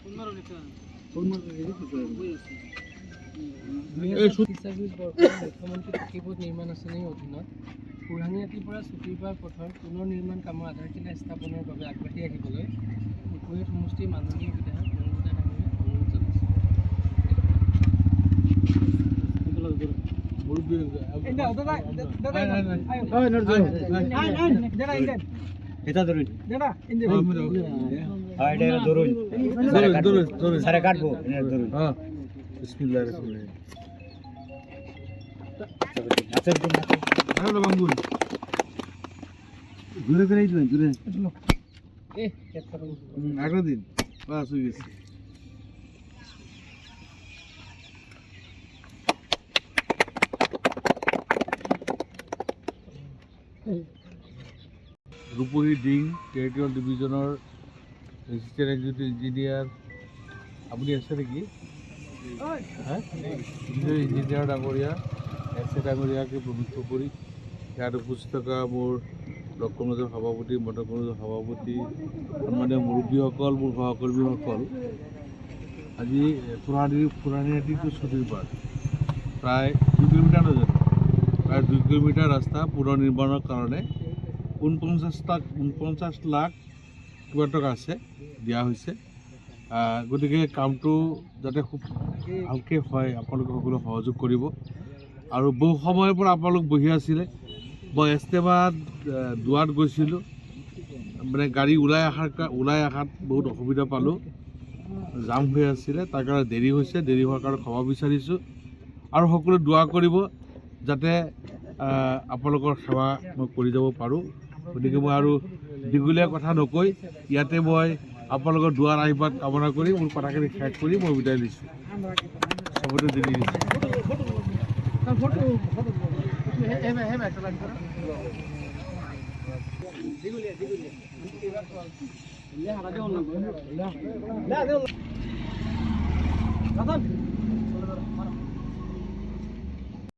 মুখ্যমন্ত্ৰী নিৰ্মাণ আঁচনিৰ অধীনত পুৰাণিয়াটিৰ পৰা চুটিৰপাৰ পথৰ পুনৰ নিৰ্মাণ কামৰ আধাৰশিলা স্থাপনৰ বাবে আগবাঢ়ি আহিবলৈ উপৰিয়াত সমষ্টিৰ মাননীয় বিধায়ক মৰুমতা ডাঙৰীয়াক অনুৰোধ ৰূপহী ডিং টেৰিটৰিয়েল ডিভিজনৰ এছিষ্টেণ্ট এক্সিকিউটিভ ইঞ্জিনিয়াৰ আপুনি আছে নেকি? ইঞ্জিনিয়াৰ ডাঙৰীয়া এছে ডাঙৰীয়াকে প্ৰমুখ্য কৰি ইয়াত উপস্থিত থকা মোৰ ব্লক কংগ্ৰেছৰ সভাপতি মণ্ডল কংগ্ৰেছৰ সভাপতি সন্মানীয় মুৰব্বীসকল মোৰ সহকৰ্মীসকল আজি পুৰাণিয়াটিটো চুটিৰপাৰ প্ৰায় 2 কিলোমিটাৰ নহয় প্ৰায় 2 কিলোমিটাৰ ৰাস্তা পুনৰ নিৰ্মাণৰ কাৰণে 49 লাখ কিমান টকা আছে দিয়া হৈছে। গতিকে কামটো যাতে খুব ভালকৈ হয় আপোনালোকে সকলো সহযোগ কৰিব। আৰু বহু সময়ৰ পৰা আপোনালোক বহি আছিলে, মই এষ্টেমাত দুৱাৰত গৈছিলোঁ, মানে গাড়ী ওলাই অহাত বহুত অসুবিধা পালোঁ, জাম হৈ আছিলে, তাৰ কাৰণে দেৰি হৈছে। দেৰি হোৱাৰ কাৰণে ক্ষমা বিচাৰিছোঁ আৰু সকলোৱে দোৱা কৰিব যাতে আপোনালোকৰ সেৱা মই কৰি যাব পাৰোঁ। গতিকে মই আৰু দীঘলীয়া কথা নকৈ ইয়াতে মই আপোনালোকৰ দুৱাৰ আশীৰ্বাদ কামনা কৰি মোৰ কথাখিনি শেষ কৰি মই বিদায় দিছোঁ। চবতে দি দিছোঁ।